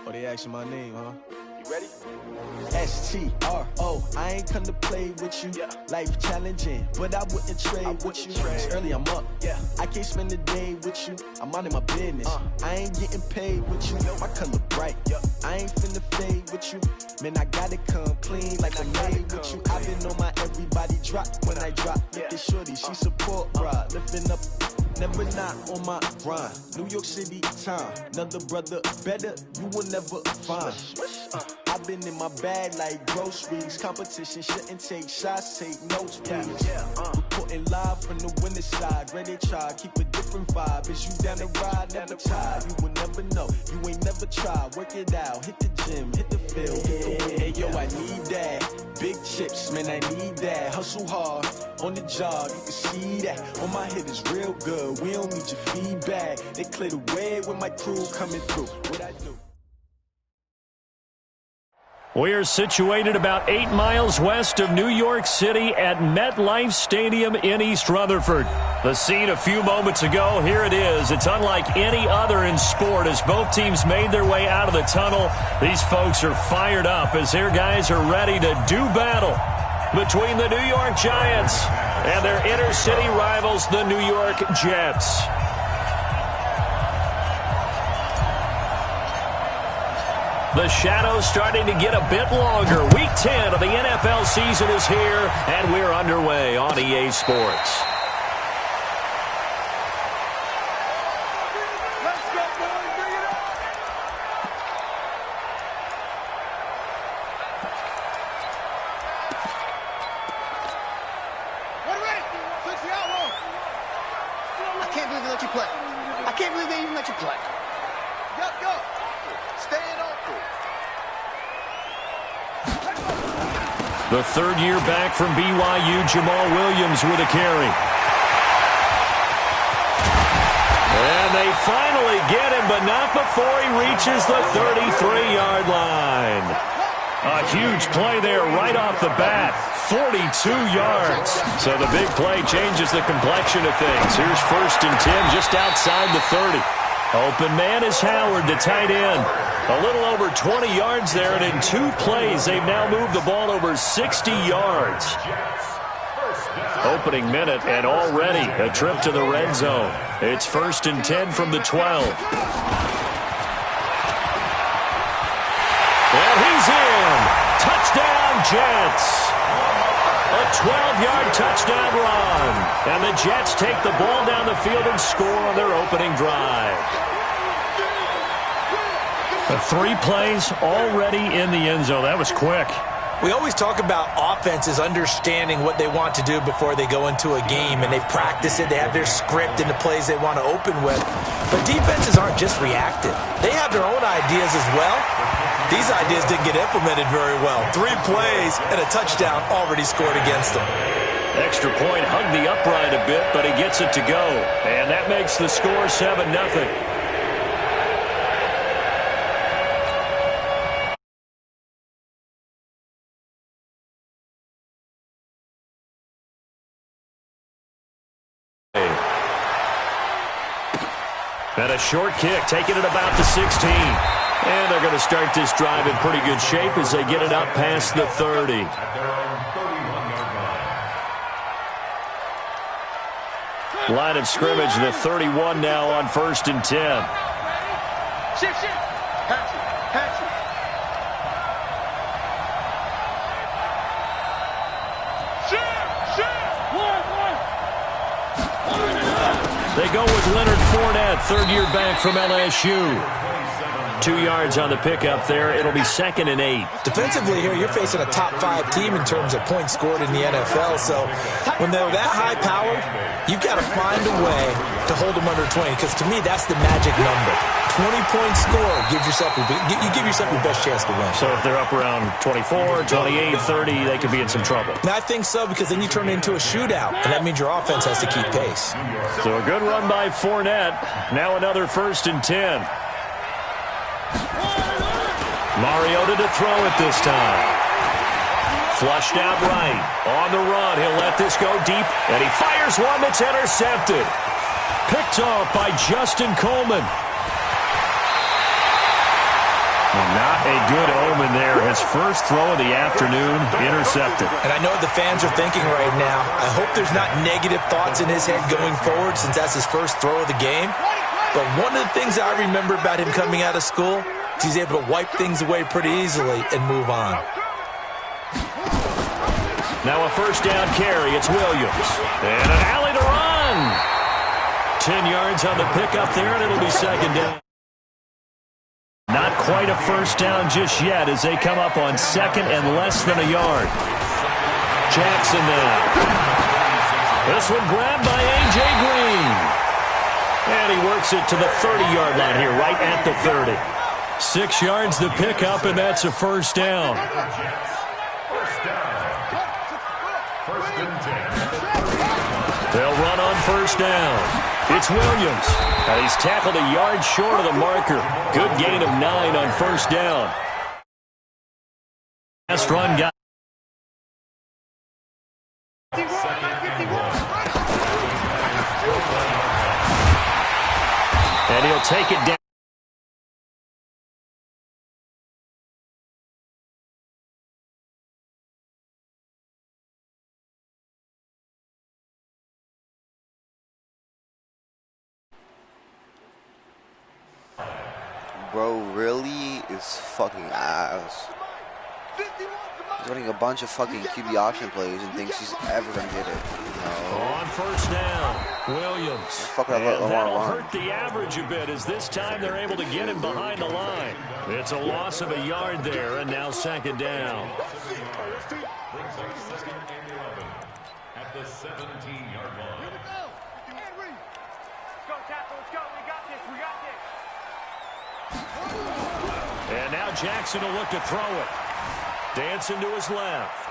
Oh, they asking my name, huh? You ready? STRO, I ain't come to play with you. Yeah. Life challenging, but I wouldn't trade with you. It's early, I'm up. Yeah. I can't spend the day with you. I'm minding my business. I ain't getting paid with you. My color bright. I ain't finna fade with you. Man, I gotta come clean like I made with you. I've been on my everybody drop when I drop. Look at shorty, she support ride. Lifting up, never not on my grind. New York City time. Another brother better, you will never find. I've been in my bag like groceries. Competition shouldn't take shots, take notes, please. Reporting live from the winning side. Ready to try, keep a different vibe. Is you down the ride, never tired. You will never know, you ain't never tried. Work it out, hit the gym, hit the field, hit the win. Hey yo, I need that. Big chips, man, I need that. Hustle hard, on the job, you can see that. On my hit is real good, we don't need your feedback. They clear the way with my crew coming through. What I do? We're situated about 8 miles west of New York City at MetLife Stadium in East Rutherford. The scene a few moments ago, here it is. It's unlike any other in sport as both teams made their way out of the tunnel. These folks are fired up as their guys are ready to do battle between the New York Giants and their inner-city rivals, the New York Jets. The shadow's starting to get a bit longer. Week 10 of the NFL season is here, and we're underway on EA Sports. Let's go, boys. Bring it up. What ready? Switch the outlaw. I can't believe they let you play. I can't believe they even let you play. Go. Staying open. The third year back from BYU, Jamal Williams with a carry. And they finally get him, but not before he reaches the 33-yard line. A huge play there right off the bat. 42 yards. So the big play changes the complexion of things. Here's 1st and 10 just outside the 30. Open man is Howard, the tight end. A little over 20 yards there, and in 2 plays, they've now moved the ball over 60 yards. Opening minute, and already a trip to the red zone. It's 1st and 10 from the 12. And he's in. Touchdown, Jets. A 12-yard touchdown run. And the Jets take the ball down the field and score on their opening drive. 3 plays already in the end zone. That was quick. We always talk about offenses understanding what they want to do before they go into a game, and they practice it. They have their script and the plays they want to open with. But defenses aren't just reactive. They have their own ideas as well. These ideas didn't get implemented very well. 3 plays and a touchdown already scored against them. Extra point hugged the upright a bit, but he gets it to go. And that makes the score 7-0. And a short kick, taking it about the 16. And they're going to start this drive in pretty good shape as they get it up past the 30. Line of scrimmage, the 31 now on 1st and 10. Shift. Patch it. They go with Leonard Fournette, 3rd year back from LSU. 2 yards on the pickup there. It'll be 2nd and 8. Defensively here, you're facing a top 5 team in terms of points scored in the NFL. So when they're that high powered, you've got to find a way to hold them under 20. Because to me, that's the magic number. 20-point score gives yourself you give yourself your best chance to win. So if they're up around 24, 28, 30, they could be in some trouble. And I think so, because then you turn it into a shootout, and that means your offense has to keep pace. So a good run by Fournette. Now another 1st and 10. Mariota to throw it this time. Flushed out right. On the run. He'll let this go deep. And he fires one that's intercepted. Picked off by Justin Coleman. Well, not a good omen there. His first throw of the afternoon intercepted. And I know what the fans are thinking right now. I hope there's not negative thoughts in his head going forward since that's his first throw of the game. But one of the things I remember about him coming out of school is he's able to wipe things away pretty easily and move on. Now a first down carry. It's Williams. And an alley to run. 10 yards on the pickup there, and it'll be second down. Not quite a first down just yet as they come up on second and less than a yard. Jackson now. This one grabbed by A.J. Green. And he works it to the 30-yard line here, right at the 30. 6 yards the pickup, and that's a first down. They'll run on first down. It's Williams. He's tackled a yard short of the marker. Good gain of 9 on first down. Last run got. And he'll take it down. Bro really is fucking ass. He's running a bunch of fucking QB option plays and thinks he's ever gonna get it. No. On first down, Williams. Fuck that, and that'll hurt the average a bit as this time they're able to get him behind the line. It's a loss of a yard there, and now second down. At the 17-yard line. And now Jackson will look to throw it. Dancing to his left.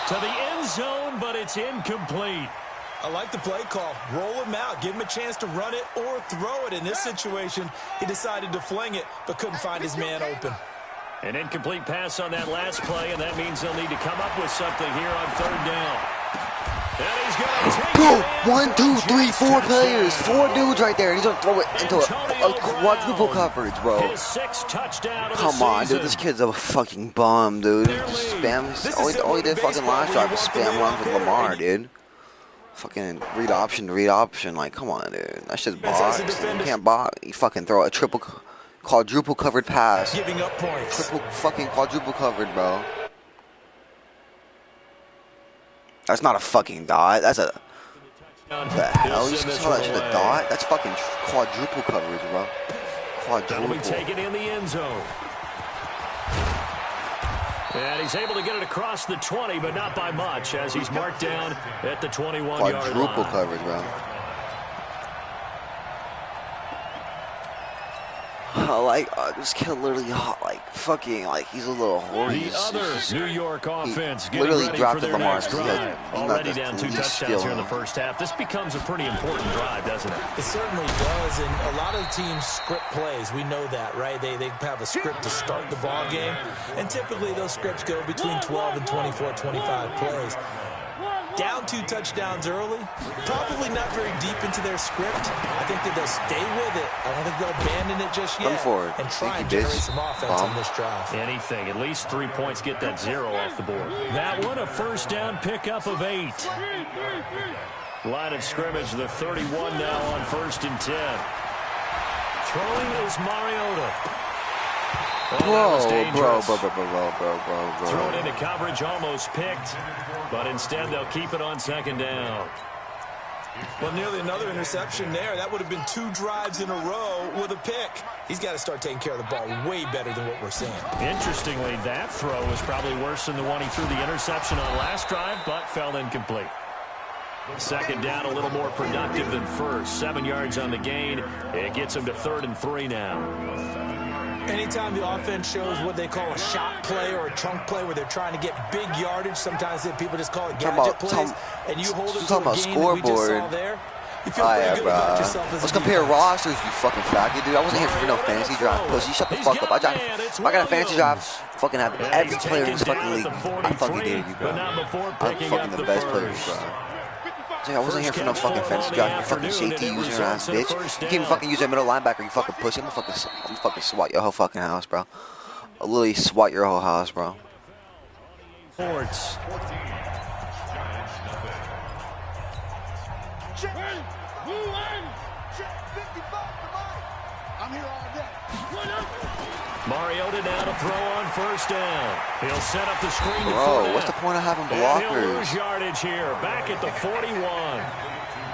To the end zone, but it's incomplete. I like the play call. Roll him out. Give him a chance to run it or throw it. In this situation, he decided to fling it, but couldn't find his man open. An incomplete pass on that last play, and that means they'll need to come up with something here on third down. And he's going to take Bro, it. 1, 2, 3, 4 players. 4 dudes right there. And he's going to throw it into a quadruple coverage, bro. His 6th touchdown of the Come on, season. dude. This kid's a fucking bum, dude. Spam. All he did fucking last drive was spam runs with Lamar, dude. Fucking read option. Like, come on, dude. That shit's box. You can't box. You fucking throw a quadruple covered pass. Giving up points. Triple fucking quadruple covered, bro. That's not a fucking dot. That's a... What the hell? You saw that shit a dot? That's fucking quadruple coverage, bro. That'll be Quadruple. taken in the end zone. And he's able to get it across the 20, but not by much, as he's marked down at the 21-yard line. Quadruple coverage, bro. This kid literally, fucking, he's a little horny. The other New York offense getting literally ready dropped for their Lamar next because drive. Already down 2 touchdowns here in the skill. first half. This becomes a pretty important drive, doesn't it? It certainly does, and a lot of teams script plays. We know that, right? They have a script to start the ball game, and typically those scripts go between 12 and 24, 25 plays. Down 2 touchdowns early, probably not very deep into their script. I think that they'll stay with it. I don't think they'll abandon it just yet. Come forward. And try and Thank you, generate bitch. some offense on this drive. Anything. At least 3 points. Get that 0 off the board. That one, a first down pickup of 8. Line of scrimmage, the 31 now on 1st and 10. Throwing is Mariota. Bro. Thrown into coverage, almost picked, but instead they'll keep it on second down. Well, nearly another interception there. That would have been 2 drives in a row with a pick. He's got to start taking care of the ball way better than what we're seeing. Interestingly, that throw was probably worse than the one he threw the interception on last drive, but fell incomplete. Second down, a little more productive than first. 7 yards on the gain. It gets him to 3rd and 3 now. Anytime the offense shows what they call a shot play or a chunk play where they're trying to get big yardage, sometimes people just call it gadget plays, and you hold it to a gain that we just saw there, you feel pretty good about yourself as a Let's compare defense. rosters, you fucking faggot, dude. I wasn't here for no fantasy draft. Pussy, shut the fuck up. I got a fantasy draft. Fucking have every player in this fucking league. I fucking dare you, bro. I'm fucking the best players, bro. I wasn't here for no fucking fantasy draft. You fucking safety user ass bitch. You can't even fucking use that middle linebacker. You fucking pussy. I'm gonna fucking swat your whole fucking house, bro. I'll literally swat your whole house, bro. Sports. Mariota now to throw on first down. He'll set up the screen. Bro, what's the point of having blockers? He'll lose yardage here. Back at the 41.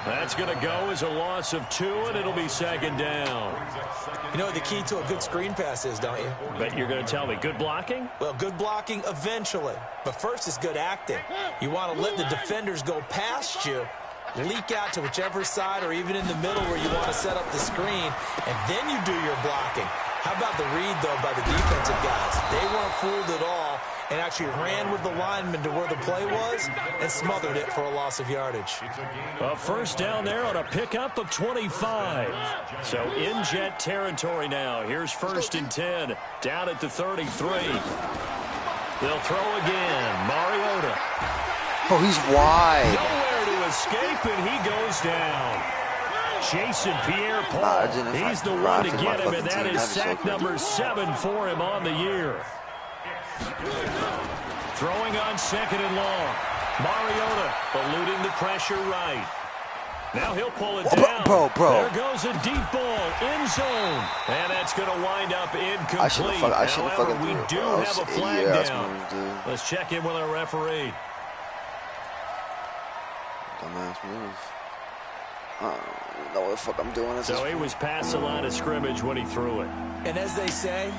That's going to go as a loss of 2, and it'll be second down. You know what the key to a good screen pass is, don't you? Bet you're going to tell me. Good blocking? Well, good blocking eventually. But first is good acting. You want to let the defenders go past you, leak out to whichever side or even in the middle where you want to set up the screen, and then you do your blocking. How about the read, though, by the defensive guys? They weren't fooled at all and actually ran with the lineman to where the play was and smothered it for a loss of yardage. A first down there on a pickup of 25. So in Jet territory now. Here's 1st and 10 down at the 33. They'll throw again. Mariota. Oh, he's wide. Nowhere to escape, and he goes down. Jason Pierre-Paul, he's the one to get him, and that is sack number 7 for him on the year. Throwing on 2nd and long. Mariota eluding the pressure right. Now he'll pull it down. Bro. There goes a deep ball, end zone. And that's going to wind up incomplete. However, we do have a flag down. Let's check in with our referee. Dumbass move. I don't know what the fuck I'm doing. So he was past the line of scrimmage when he threw it. And as they say,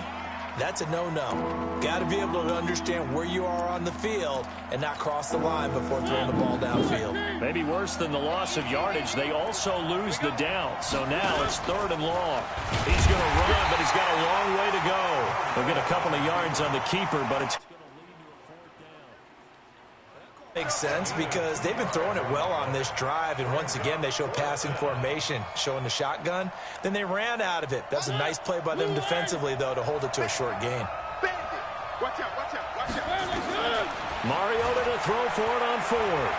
that's a no-no. Got to be able to understand where you are on the field and not cross the line before throwing the ball downfield. Maybe worse than the loss of yardage, they also lose the down. So now it's 3rd and long. He's going to run, but he's got a long way to go. He'll get a couple of yards on the keeper, but it's makes sense because they've been throwing it well on this drive, and once again they show passing formation, showing the shotgun. Then they ran out of it. That's a nice play by them defensively, though, to hold it to a short gain. Watch out. Mariota to throw for it on 4th.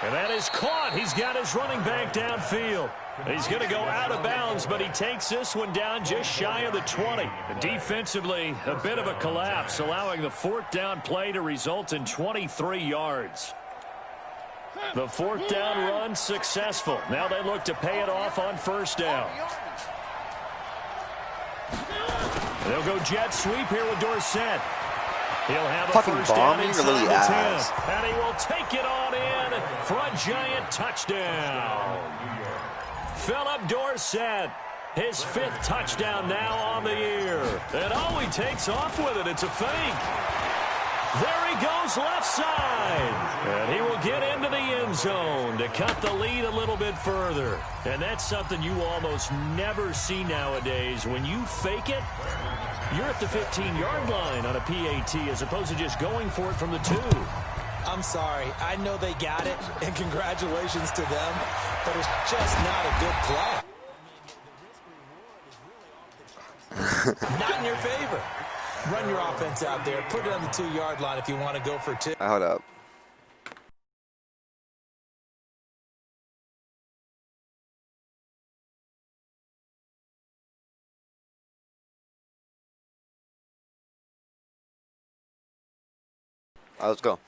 And that is caught. He's got his running back downfield. He's going to go out of bounds, but he takes this one down just shy of the 20. Defensively, a bit of a collapse, allowing the 4th down play to result in 23 yards. The 4th down run successful. Now they look to pay it off on 1st down. They'll go jet sweep here with Dorsett. He'll have a fucking first down inside the 10. ass. And he will take it on in for a giant touchdown. Philip Dorsett, his 5th touchdown now on the year. And he takes off with it. It's a fake. There he goes left side. And he will get into the end zone to cut the lead a little bit further. And that's something you almost never see nowadays. When you fake it, you're at the 15-yard line on a PAT as opposed to just going for it from the 2. I'm sorry. I know they got it, and congratulations to them, but it's just not a good play. Not in your favor. Run your offense out there. Put it on the 2-yard line if you want to go for 2. Hold up. All right, let's go.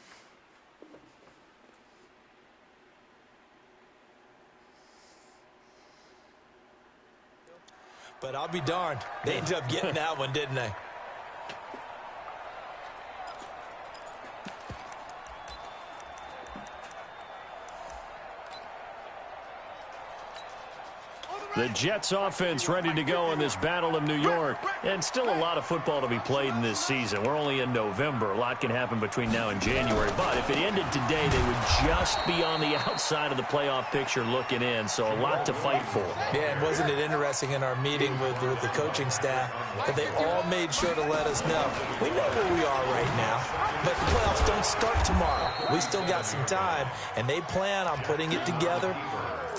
But I'll be darned. They ended up getting that one, didn't they? The Jets offense ready to go in this Battle of New York. And still a lot of football to be played in this season. We're only in November. A lot can happen between now and January. But if it ended today, they would just be on the outside of the playoff picture looking in. So a lot to fight for. Yeah, and wasn't it interesting in our meeting with the coaching staff that they all made sure to let us know. We know where we are right now, but the playoffs don't start tomorrow. We still got some time, and they plan on putting it together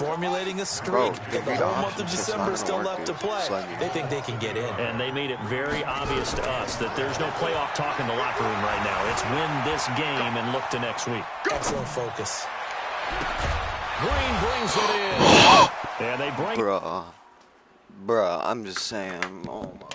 formulating a streak. Bro, the whole month of December is still left to play. They think they can get in. And they made it very obvious to us that there's no playoff talk in the locker room right now. It's win this game and look to next week. Excellent focus. Green brings it in. And they bring Bruh, I'm just saying. Oh my.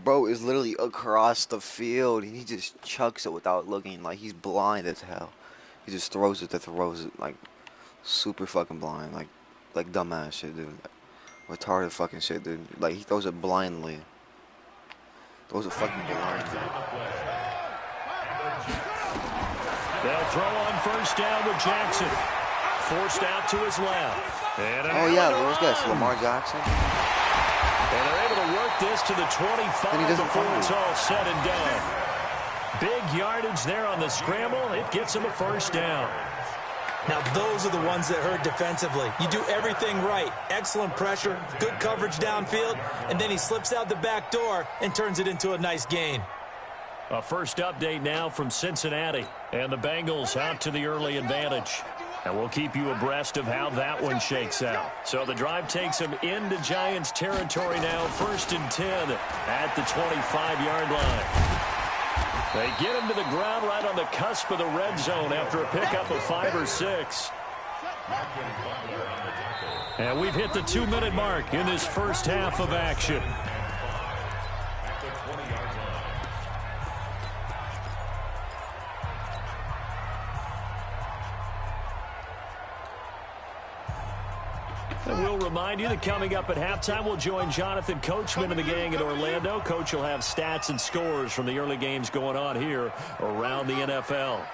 Bro is literally across the field. He just chucks it without looking, like he's blind as hell. He just throws it like super fucking blind, like dumbass shit, dude. Retarded fucking shit, dude. Like he throws it blindly. Throws it fucking blindly. They'll throw on first down with Jackson. Forced out to his left. Oh yeah, who's this? Lamar Jackson. And they're able to work this to the 25 before it's all said and done. Big yardage there on the scramble. It gets him a first down. Now, those are the ones that hurt defensively. You do everything right. Excellent pressure, good coverage downfield, and then he slips out the back door and turns it into a nice gain. A first update now from Cincinnati. And the Bengals out to the early advantage. And we'll keep you abreast of how that one shakes out. So the drive takes them into Giants territory now. 1st and 10 at the 25-yard line. They get him to the ground right on the cusp of the red zone after a pickup of 5 or 6. And we've hit the 2-minute mark in this first half of action. And we'll remind you that coming up at halftime, we'll join Jonathan Coachman and the gang in Orlando. Coach will have stats and scores from the early games going on here around the NFL.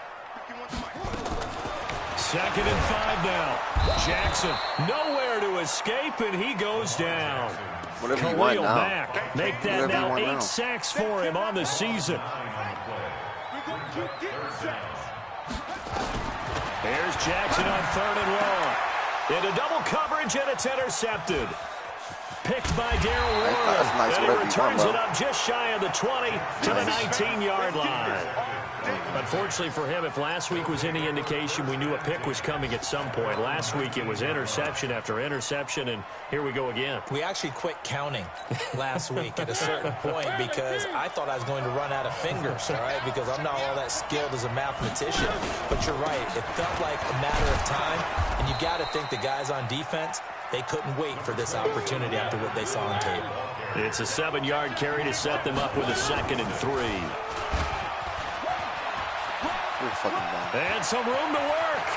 2nd and 5 now. Jackson nowhere to escape, and he goes down. Khalil Mack make that now 8 sacks for him on the season. Here's Jackson on 3rd and long. Into double coverage, and it's intercepted. Picked by Darrell Warner. Nice. And he returns it up just shy of the 20 to the 19-yard line. Unfortunately for him, if last week was any indication, we knew a pick was coming at some point. Last week it was interception after interception, and here we go again. We actually quit counting last week at a certain point because I thought I was going to run out of fingers, all right, because I'm not all that skilled as a mathematician. But you're right. It felt like a matter of time, and you got to think the guys on defense, they couldn't wait for this opportunity after what they saw on tape. It's a 7-yard carry to set them up with a 2nd and 3. And some room to work.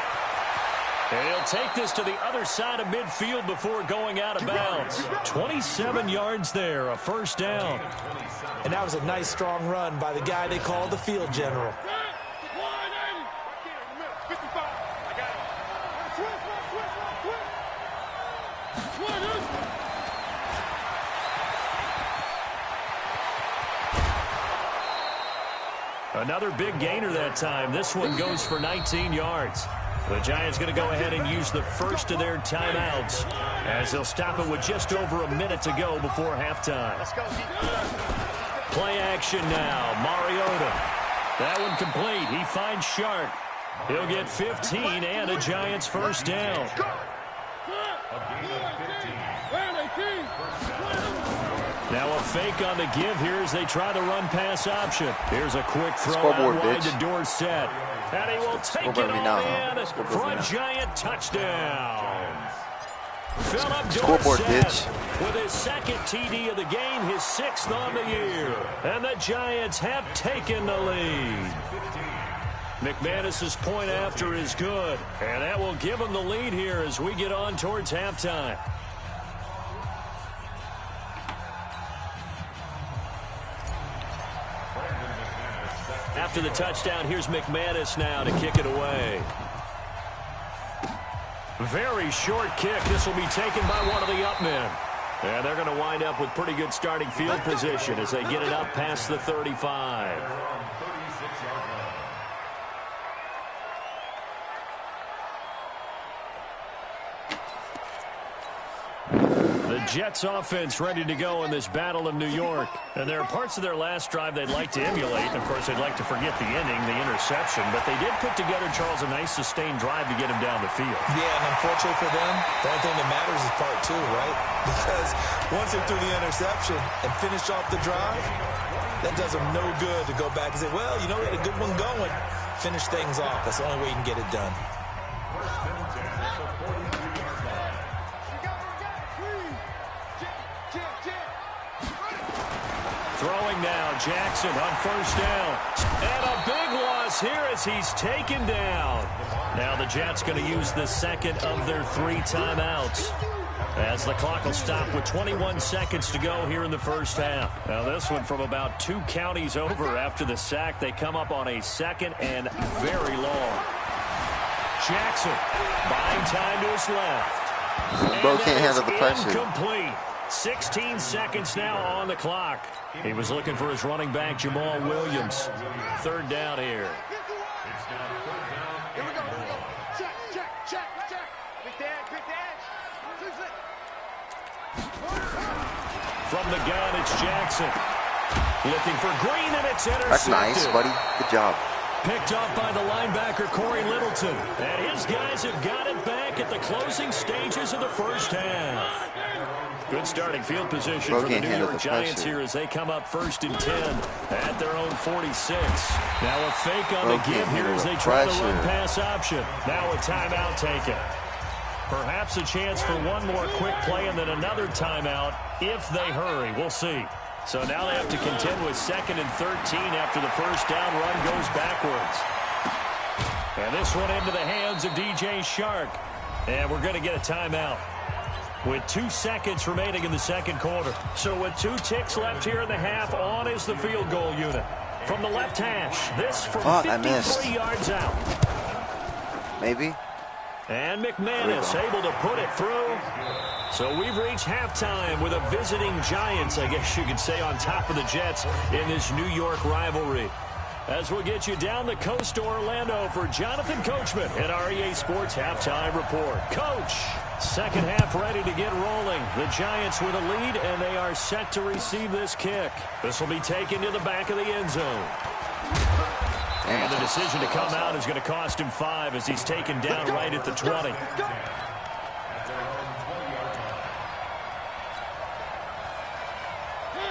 And he'll take this to the other side of midfield before going out of bounds. 27 yards there, a first down. And that was a nice, strong run by the guy they call the field general. Another big gainer that time. This one goes for 19 yards. The Giants going to go ahead and use the first of their timeouts as they'll stop it with just over a minute to go before halftime. Play action now. Mariota. That one complete. He finds Shark. He'll get 15 and a Giants first down. Now a fake on the give here as they try the run-pass option. Here's a quick throw out wide to Dorsett. And he will take it all in for a Giant touchdown. Philip Dorsett with his 2nd TD of the game, his 6th on the year. And the Giants have taken the lead. McManus's point after is good. And that will give them the lead here as we get on towards halftime. After the touchdown, here's McManus now to kick it away. Very short kick. This will be taken by one of the up men. And they're going to wind up with pretty good starting field position as they get it up past the 35. The Jets offense ready to go in this battle of New York. And there are parts of their last drive they'd like to emulate. Of course, they'd like to forget the inning, the interception. But they did put together, Charles, a nice sustained drive to get him down the field. Yeah, and unfortunately for them, the only thing that matters is part two, right? Because once they threw the interception and finished off the drive, that does them no good to go back and say, well, you know, we had a good one going. Finish things off. That's the only way you can get it done. Throwing now, Jackson on first down. And a big loss here as he's taken down. Now the Jets going to use the second of their 3 timeouts, as the clock will stop with 21 seconds to go here in the first half. Now this one from about 2 counties over after the sack. They come up on a second and very long. Jackson buying time to his left. Bro can't handle the pressure. Incomplete. 16 seconds now on the clock. He was looking for his running back, Jamal Williams. 3rd down here. Here we go. Check. Big dash. From the gun, it's Jackson. Looking for Green, and it's intercepted. That's nice, buddy. Good job. Picked up by the linebacker, Corey Littleton. And his guys have got it back at the closing stages of the first half. Good starting field position for the New York Giants here as they come up 1st and 10 at their own 46. Now a fake on the give here as they try to run pass option. Now a timeout taken. Perhaps a chance for one more quick play and then another timeout if they hurry. We'll see. So now they have to contend with 2nd and 13 after the first down run goes backwards. And this one into the hands of DJ Shark. And we're going to get a timeout with 2 seconds remaining in the second quarter. So with 2 ticks left here in the half, on is the field goal unit. From the left hash, this from 53 yards out. Maybe. And McManus able to put it through. So we've reached halftime with a visiting Giants, I guess you could say, on top of the Jets in this New York rivalry. As we'll get you down the coast to Orlando for Jonathan Coachman at our EA Sports Halftime Report. Coach, second half ready to get rolling. The Giants with a lead, and they are set to receive this kick. This will be taken to the back of the end zone. And the decision to come out is going to cost him 5 as he's taken down right at the 20.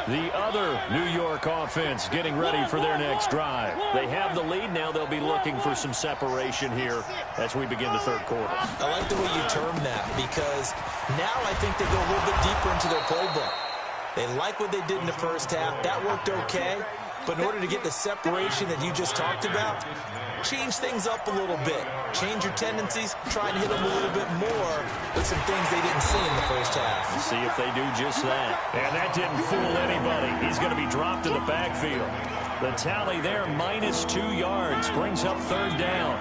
The other New York offense getting ready for their next drive. They have the lead. Now they'll be looking for some separation here as we begin the third quarter. I like the way you term that, because now I think they go a little bit deeper into their playbook. They like what they did in the first half. That worked okay. But in order to get the separation that you just talked about, change things up a little bit. Change your tendencies. Try and hit them a little bit more with some things they didn't see in the first half. See if they do just that. And that didn't fool anybody. He's going to be dropped in the backfield. The tally there, -2 yards, brings up 3rd down.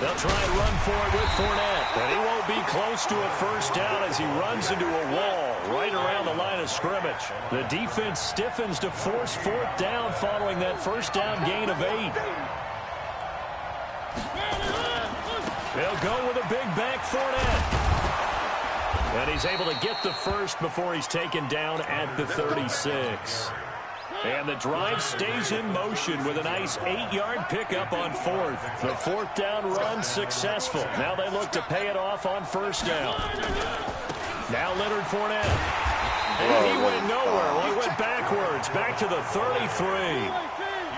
They'll try and run for it with Fournette. And he won't be close to a first down as he runs into a wall right around the line of scrimmage. The defense stiffens to force 4th down following that first down gain of 8. They'll go with a big back Fournette. And he's able to get the first before he's taken down at the 36. And the drive stays in motion with a nice 8-yard pickup on 4th. The 4th down run successful. Now they look to pay it off on first down. Now Leonard Fournette. And he went nowhere. Well, he went backwards, back to the 33.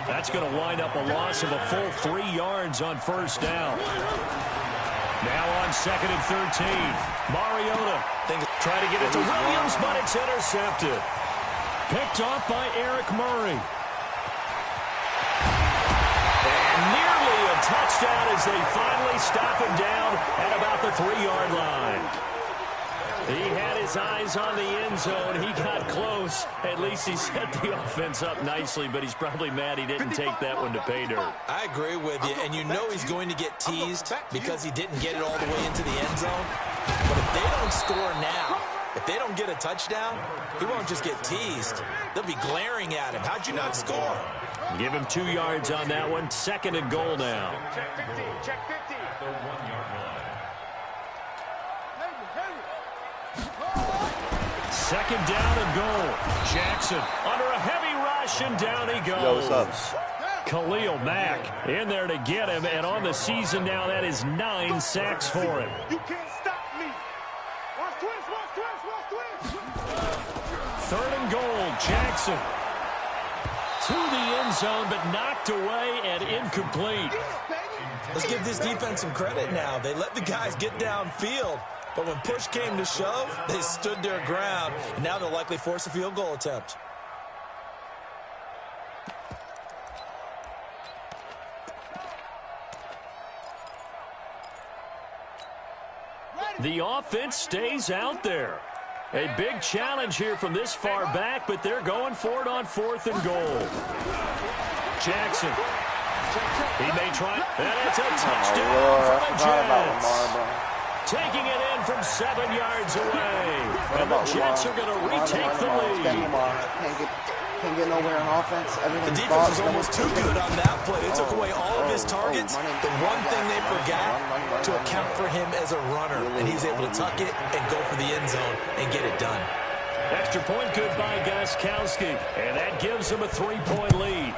That's going to wind up a loss of a full 3 yards on first down. Now on 2nd and 13. Mariota try to get it to Williams, but it's intercepted. Picked off by Eric Murray. And nearly a touchdown as they finally stop him down at about the 3-yard line. He had his eyes on the end zone. He got close. At least he set the offense up nicely, but he's probably mad he didn't take that one to pay dirt. I agree with you, and you know he's going to get teased because he didn't get it all the way into the end zone. But if they don't score now, if they don't get a touchdown, he won't just get teased. They'll be glaring at him. How'd you not score? Give him 2 yards on that one. 2nd and goal now. Check 50. The 1-yard line. Second down and goal. Jackson under a heavy rush, and down he goes. Yo, what's up? Khalil Mack in there to get him, and on the season now, that is 9 sacks for him. You can't stop me. Watch twist, watch twist, watch twist. Third and goal, Jackson. To the end zone, but knocked away and incomplete. Let's give this defense some credit now. They let the guys get downfield, but when push came to shove, they stood their ground, and now they'll likely force a field goal attempt. The offense stays out there. A big challenge here from this far back, but they're going for it on 4th and goal. Jackson. He may try, and it's a touchdown for the Jets. Taking it in from 7 yards away. And the Jets are going to retake the lead. Can't get nowhere on offense. The defense was almost too good on that play. They took away all of his targets. The one thing they forgot, to account for him as a runner. And he's able to tuck it and go for the end zone and get it done. Extra point good by Gostkowski. And that gives him a 3-point lead.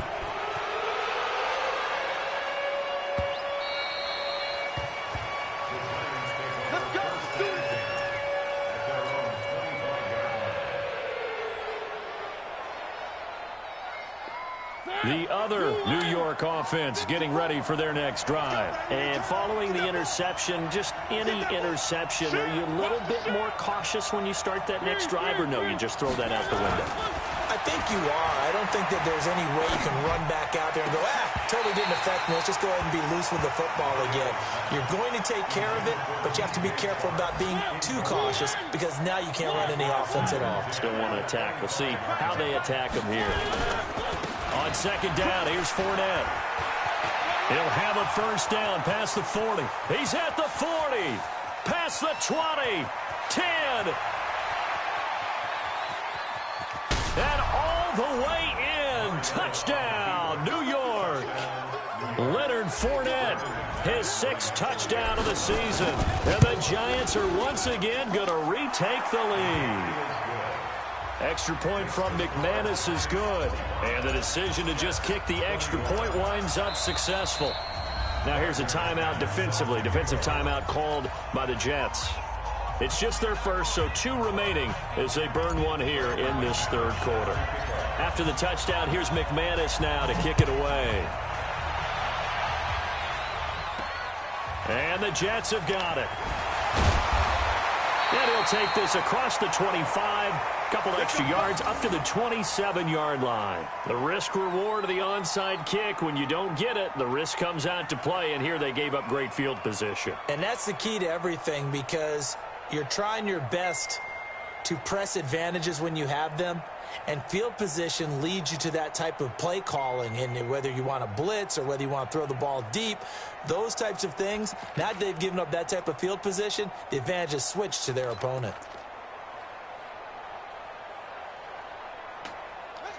The other New York offense getting ready for their next drive. And following the interception, just any interception, are you a little bit more cautious when you start that next drive, or no, you just throw that out the window? I think you are. I don't think that there's any way you can run back out there and go, totally didn't affect me. Let's just go ahead and be loose with the football again. You're going to take care of it, but you have to be careful about being too cautious because now you can't run any offense at all. Still want to attack. We'll see how they attack them here. On second down, here's Fournette. He'll have a first down past the 40. He's at the 40. Past the 20. 10. And all the way in. Touchdown, New York. Leonard Fournette, his 6th touchdown of the season. And the Giants are once again going to retake the lead. Extra point from McManus is good. And the decision to just kick the extra point winds up successful. Now here's a timeout defensively. Defensive timeout called by the Jets. It's just their first, so 2 remaining as they burn one here in this 3rd quarter. After the touchdown, here's McManus now to kick it away. And the Jets have got it. And he'll take this across the 25, couple extra yards up to the 27-yard line. The risk-reward of the onside kick, when you don't get it, the risk comes out to play, and here they gave up great field position. And that's the key to everything because you're trying your best to press advantages when you have them, and field position leads you to that type of play calling. And whether you want to blitz or whether you want to throw the ball deep, those types of things, now that they've given up that type of field position, the advantage is switched to their opponent.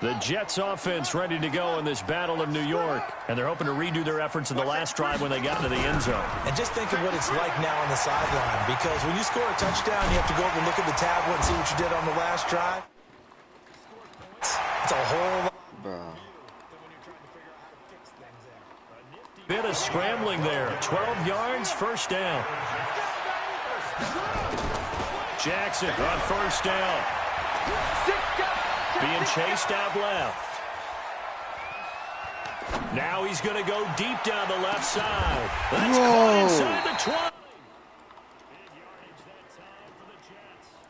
The Jets offense ready to go in this battle of New York, and they're hoping to redo their efforts in the last drive when they got into the end zone. And just think of what it's like now on the sideline, because when you score a touchdown, you have to go over and look at the tablet and see what you did on the last drive. It's a whole lot. Bit of scrambling there. 12 yards, first down. Jackson on first down. Being chased out left. Now he's going to go deep down the left side. That's caught inside the 20.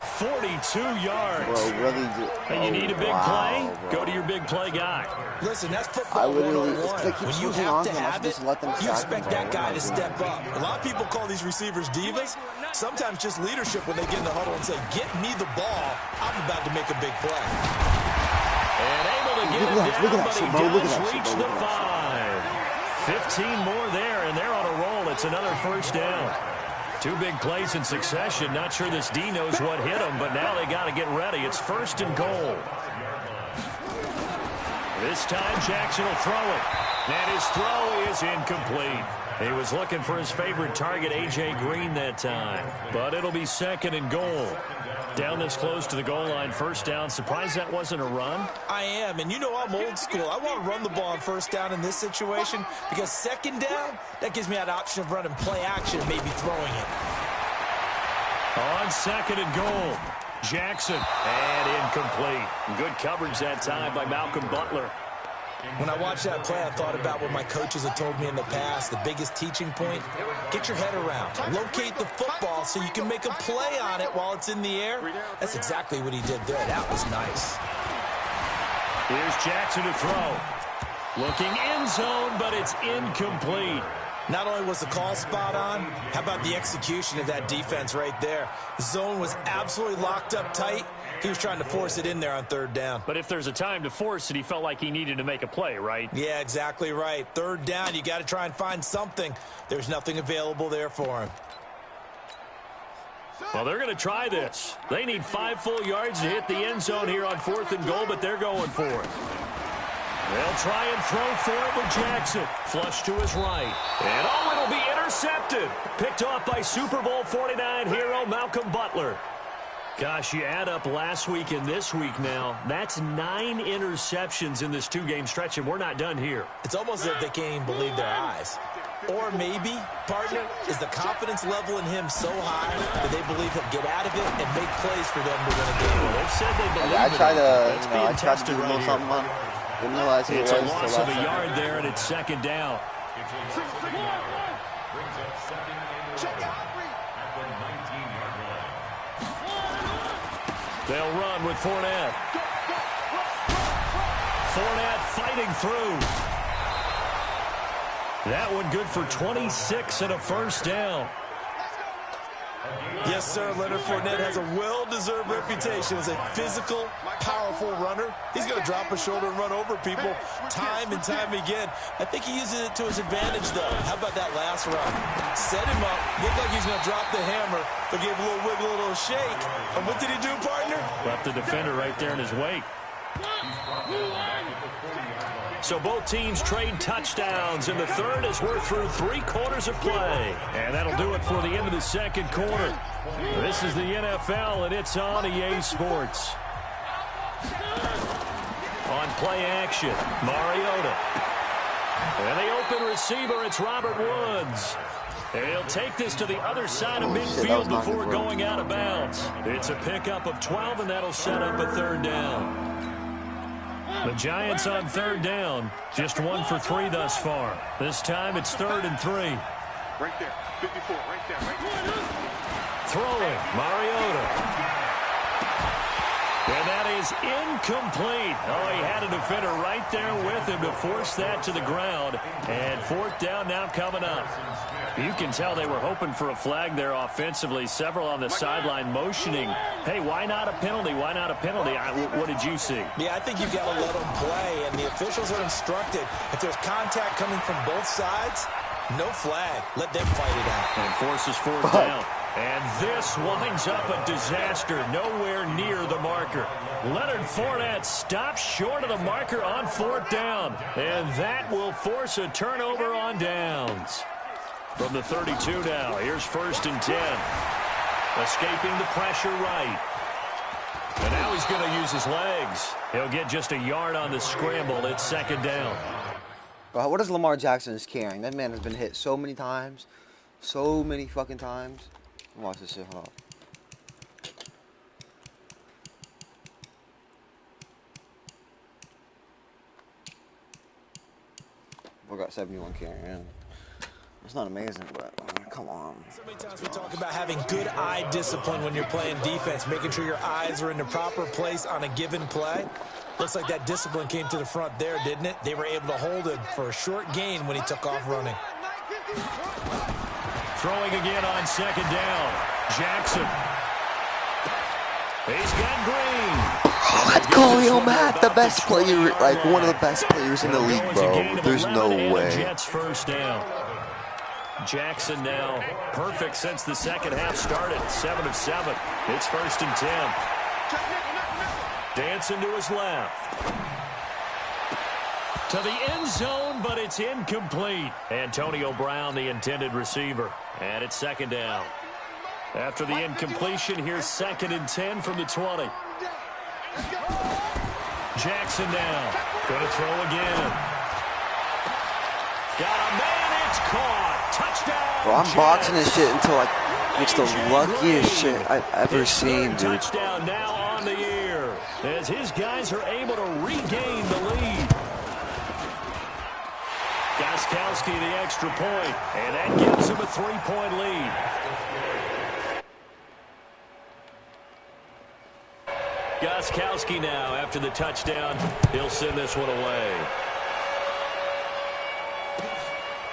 42 yards. Bro, really? And you need a big play? Bro. Go to your big play guy. Listen, that's football 101. When you have to have it, you expect that guy to step up. A lot of people call these receivers divas. Sometimes just leadership when they get in the huddle and say, get me the ball. I'm about to make a big play. And able to get it down, but he does reach the 5. 15 more there, and they're on a roll. It's another first down. 2 big plays in succession. Not sure this D knows what hit him, but now they got to get ready. It's first and goal. This time Jackson will throw it. And his throw is incomplete. He was looking for his favorite target, A.J. Green, that time. But it'll be second and goal. Down this close to the goal line, first down. Surprised that wasn't a run? I am, and you know I'm old school. I want to run the ball on first down in this situation because second down, that gives me that option of running play action and maybe throwing it. On second and goal, Jackson, and incomplete. Good coverage that time by Malcolm Butler. When I watched that play, I thought about what my coaches have told me in the past. The biggest teaching point, get your head around. Locate the football so you can make a play on it while it's in the air. That's exactly what he did there. That was nice. Here's Jackson to throw. Looking end zone, but it's incomplete. Not only was the call spot on, how about the execution of that defense right there? The zone was absolutely locked up tight. He was trying to force it in there on third down. But if there's a time to force it, he felt like he needed to make a play, right? Yeah, exactly right. Third down, you got to try and find something. There's nothing available there for him. Well, they're going to try this. They need 5 full yards to hit the end zone here on 4th and goal, but they're going for it. They'll try and throw for it with Jackson. Flush to his right. And oh, it'll be intercepted. Picked off by Super Bowl 49 hero Malcolm Butler. Gosh, you add up last week and this week now, that's 9 interceptions in this 2-game stretch, and we're not done here. It's almost as if they can't even believe their eyes. Or maybe, partner, is the confidence level in him so high that they believe he'll get out of it and make plays for them to win a game. Well, they've said they believe I tried to, it's you know, I being tried to tested do a right little here. something. Didn't realize he It's was a loss of a second. yard there, and it's second down. They'll run with Fournette. Fournette fighting through. That one good for 26 and a first down. Yes, sir. Leonard Fournette has a well-deserved reputation as a physical, powerful runner. He's going to drop his shoulder and run over people time and time again. I think he uses it to his advantage, though. How about that last run? Set him up. Looked like he's going to drop the hammer, but gave a little wiggle, a little shake. And what did he do, partner? Left the defender right there in his wake. So both teams trade touchdowns in the third as we're through 3 quarters of play. And that'll do it for the end of the second quarter. This is the NFL, and it's on EA Sports. On play action, Mariota. And the open receiver, it's Robert Woods. He'll take this to the other side of midfield before going out of bounds. It's a pickup of 12, and that'll set up a third down. The Giants on third down, just 1 for 3 thus far. This time it's 3rd and 3. Right there, 54, right there, right there. Throwing, Mariota. And that is incomplete. Oh, he had a defender right there with him to force that to the ground. And 4th down now coming up. You can tell they were hoping for a flag there offensively. Several on the sideline motioning, hey, why not a penalty? Why not a penalty? What did you see? Yeah, I think you've got to let them play, and the officials are instructed. If there's contact coming from both sides, no flag. Let them fight it out. And forces 4th down. And this winds up a disaster nowhere near the marker. Leonard Fournette stops short of the marker on 4th down. And that will force a turnover on downs. From the 32 now, here's 1st and 10. Escaping the pressure right. And now he's going to use his legs. He'll get just a yard on the scramble. It's 2nd down. Bro, what is Lamar Jackson is carrying? That man has been hit so many times. So many fucking times. Watch this shit, hold on. We got 71 carrying. It's not amazing, but come on. So many times we talk about having good eye discipline when you're playing defense, making sure your eyes are in the proper place on a given play. Looks like that discipline came to the front there, didn't it? They were able to hold it for a short gain when he took off running. Throwing again on 2nd down. Jackson. He's got Green. Oh, let's go, yo, Matt, the best player, like one of the best players in the league, bro. There's no way. Jets 1st down. Jackson now perfect since the second half started. 7 of 7. It's 1st and 10. Dancing to his left. To the end zone, but it's incomplete. Antonio Brown, the intended receiver. And it's 2nd down. After the incompletion, here's 2nd and 10 from the 20. Jackson now. Going to throw again. Got a man. It's caught. Touchdown. Bro, I'm boxing this shit until like it's the luckiest shit I've ever seen, dude. Touchdown now on the year as his guys are able to regain the lead. Gostkowski the extra point, and that gives him a 3-point lead. Gostkowski now after the touchdown. He'll send this one away.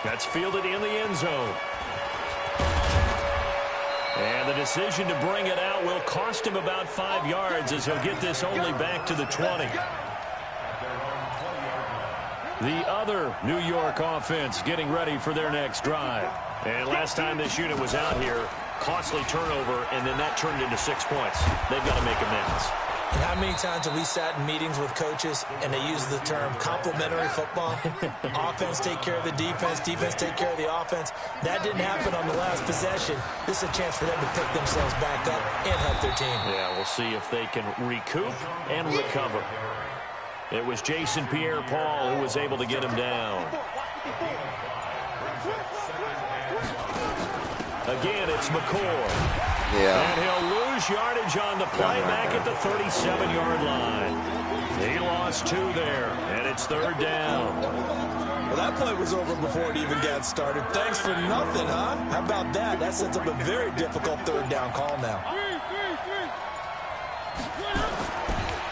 That's fielded in the end zone. And the decision to bring it out will cost him about 5 yards as he'll get this only back to the 20. The other New York offense getting ready for their next drive. And last time this unit was out here, costly turnover, and then that turned into 6 points. They've got to make amends. And how many times have we sat in meetings with coaches and they use the term complementary football? Offense take care of the defense, defense take care of the offense. That didn't happen on the last possession. This is a chance for them to pick themselves back up and help their team. Yeah, we'll see if they can recoup and recover. It was Jason Pierre-Paul who was able to get him down. Again, it's McCord. Yeah. And he'll lose yardage on the play back at the 37-yard line. He lost 2 there, and it's 3rd down. Well, that play was over before it even got started. Thanks for nothing, huh? How about that? That sets up a very difficult 3rd down call now.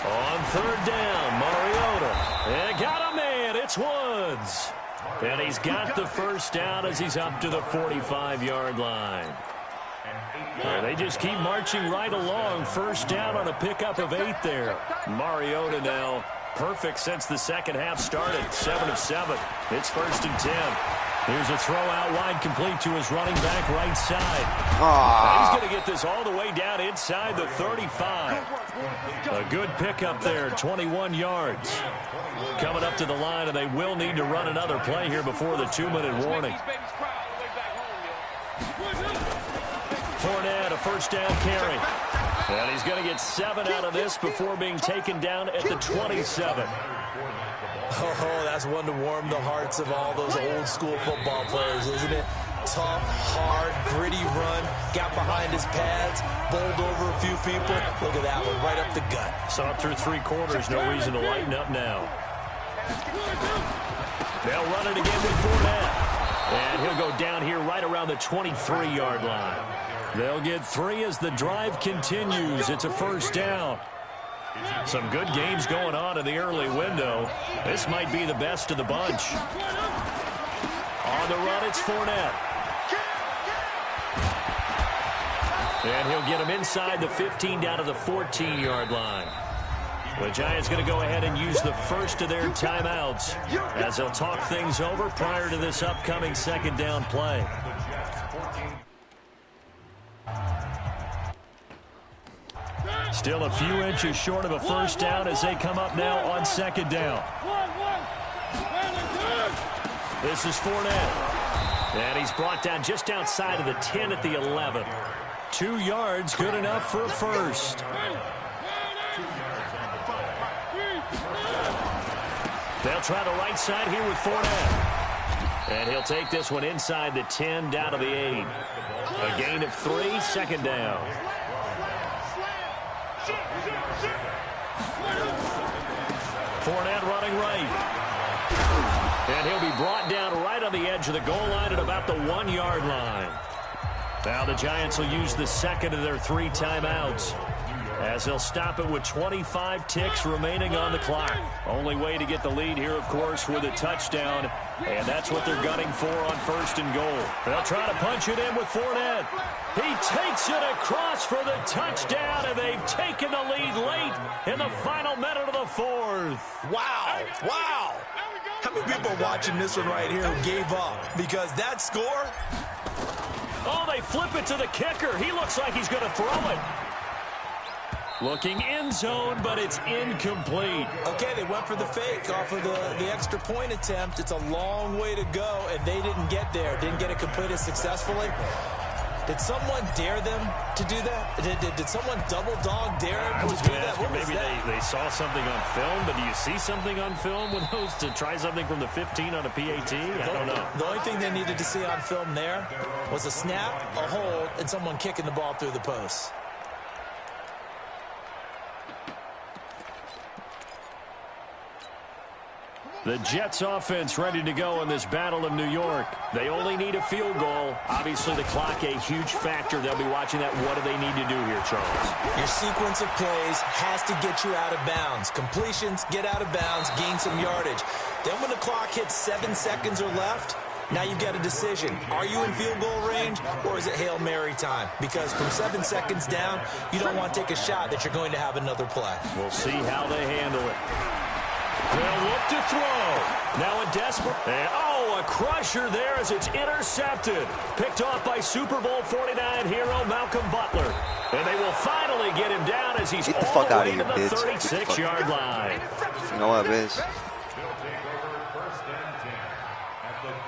On 3rd down, Mariota. And got a man. It's Woods. And he's got the first down as he's up to the 45-yard line. They just keep marching right along. First down on a pickup of 8 there. Mariota now perfect since the second half started. 7 of 7. It's 1st and 10. Here's a throw out wide complete to his running back right side. He's going to get this all the way down inside the 35. A good pickup there, 21 yards. Coming up to the line, and they will need to run another play here before the 2-minute warning. Fournette, a first down carry. And he's going to get 7 out of this before being taken down at the 27. Oh, that's one to warm the hearts of all those old-school football players, isn't it? Tough, hard, gritty run. Got behind his pads, bowled over a few people. Look at that one, right up the gut. Saw it through 3 quarters. No reason to lighten up now. They'll run it again with Fournette. And he'll go down here right around the 23-yard line. They'll get 3 as the drive continues. It's a first down. Some good games going on in the early window. This might be the best of the bunch. On the run, it's Fournette. And he'll get him inside the 15 down to the 14-yard line. The Giants going to go ahead and use the first of their timeouts as they'll talk things over prior to this upcoming second down play. Still a few inches short of a first down as they come up now on second down. This is Fournette. And he's brought down just outside of the 10 at the 11. 2 yards, good enough for a first. They'll try the right side here with Fournette. And he'll take this one inside the 10 down to the 8. A gain of 3, second down. Fournette running right. And he'll be brought down right on the edge of the goal line at about the 1-yard line. Now the Giants will use the second of their 3 timeouts as they'll stop it with 25 ticks remaining on the clock. Only way to get the lead here, of course, with a touchdown, and that's what they're gunning for on first and goal. They'll try to punch it in with Fournette. He takes it across for the touchdown, and they've taken the lead late in the final minute of the 4th. Wow, wow. How many people are watching this one right here who gave up? Because that score... Oh, they flip it to the kicker. He looks like he's going to throw it. Looking end zone, but it's incomplete. Okay, they went for the fake off of the extra point attempt. It's a long way to go, and they didn't get there. Didn't get it completed successfully. Did someone dare them to do that? Did someone double dog dare them to do that? Maybe they saw something on film, but do you see something on film with those to try something from the 15 on a PAT? I don't know. The only thing they needed to see on film there was a snap, a hold, and someone kicking the ball through the post. The Jets offense ready to go in this battle of New York. They only need a field goal. Obviously, the clock a huge factor. They'll be watching that. What do they need to do here, Charles? Your sequence of plays has to get you out of bounds. Completions, get out of bounds, gain some yardage. Then when the clock hits 7 seconds or left, now you've got a decision. Are you in field goal range, or is it Hail Mary time? Because from 7 seconds down, you don't want to take a shot that you're going to have another play. We'll see how they handle it. They'll look to throw. Now a desperate. And, a crusher there as it's intercepted. Picked off by Super Bowl 49 hero Malcolm Butler. And they will finally get him down as he's all the way to the 36-yard line. You know what, bitch?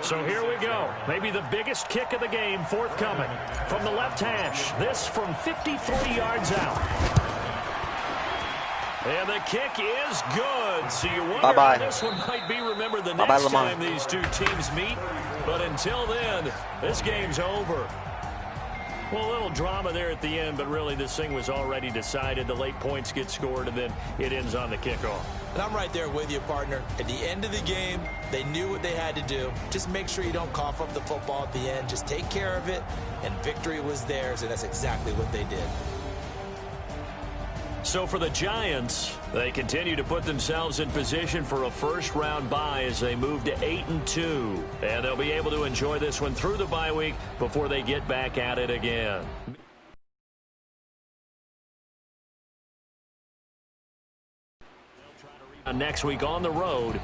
So here we go. Maybe the biggest kick of the game forthcoming. From the left hash. This from 53 yards out. And the kick is good. So you wonder how this one might be remembered the next time these two teams meet. But until then, this game's over. Well, a little drama there at the end, but really this thing was already decided. The late points get scored, and then it ends on the kickoff. And I'm right there with you, partner. At the end of the game, they knew what they had to do. Just make sure you don't cough up the football at the end. Just take care of it, and victory was theirs, and that's exactly what they did. So for the Giants, they continue to put themselves in position for a first-round bye as they move to 8-2. And they'll be able to enjoy this one through the bye week before they get back at it again. Next week on the road